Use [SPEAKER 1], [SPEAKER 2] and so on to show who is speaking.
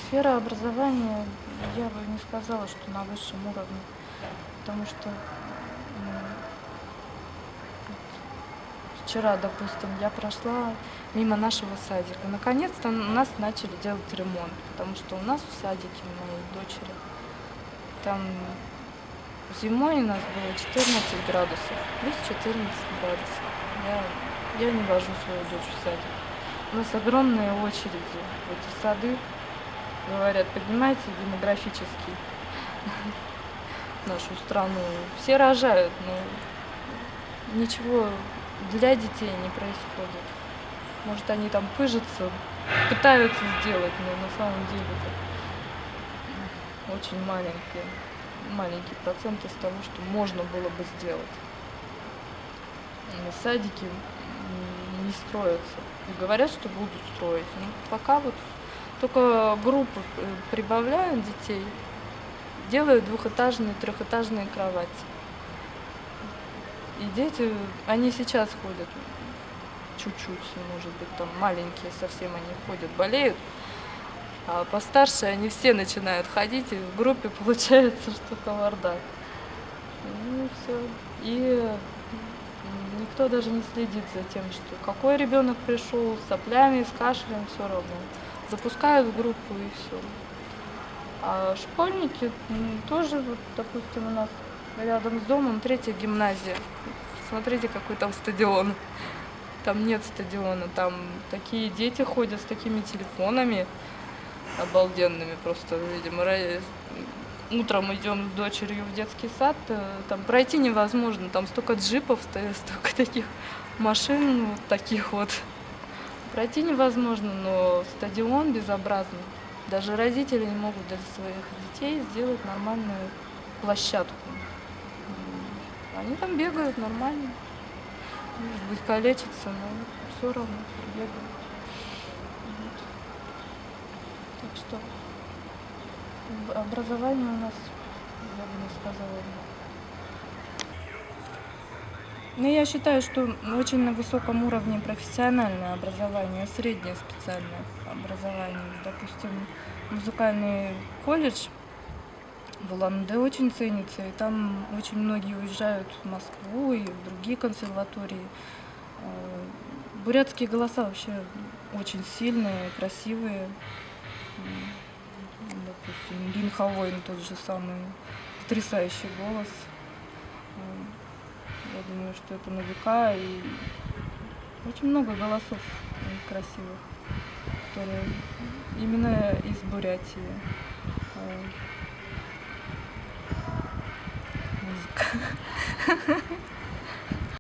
[SPEAKER 1] Сфера образования, я бы не сказала, что на высшем уровне, потому что вчера, допустим, я прошла мимо нашего садика. Наконец-то у нас начали делать ремонт, потому что у нас в садике моей дочери там зимой у нас было 14 градусов, плюс 14 градусов. Я не вожу свою дочь в садик. У нас огромные очереди в эти сады. Говорят, поднимайте демографически нашу страну. Все рожают, но ничего для детей не происходит. Может, они там пыжатся, пытаются сделать, но на самом деле это очень маленький процент из того, что можно было бы сделать. Садики не строятся. И говорят, что будут строить. Но пока вот только группы прибавляют детей, делают двухэтажные, трехэтажные кровати. И дети, они сейчас ходят чуть-чуть, может быть, там маленькие совсем они ходят, болеют, а постарше они все начинают ходить, и в группе получается, что кавардак. Ну и все. И никто даже не следит за тем, что какой ребенок пришел с соплями, с кашлем, все равно. Запускают в группу и все. А школьники тоже, вот, допустим, у нас рядом с домом 3-я гимназия. Смотрите, какой там стадион. Там нет стадиона, там такие дети ходят с такими телефонами обалденными. Просто, видимо, утром идем с дочерью в детский сад, там пройти невозможно. Там столько джипов стоит, столько таких машин, вот таких вот. Пройти невозможно, но стадион безобразный. Даже родители не могут для своих детей сделать нормальную площадку. Они там бегают нормально. Может быть, калечатся, но все равно бегают. Вот. Так что образование у нас, я бы не сказала. Но я считаю, что очень на высоком уровне профессиональное образование, среднее специальное образование. Допустим, музыкальный колледж в Улан-Удэ очень ценится, и там очень многие уезжают в Москву и в другие консерватории. Бурятские голоса вообще очень сильные, красивые. Допустим, Лин Хавойн тот же самый, потрясающий голос. Я думаю, что это на века, и очень много голосов красивых, которые именно из Бурятии. Музыка.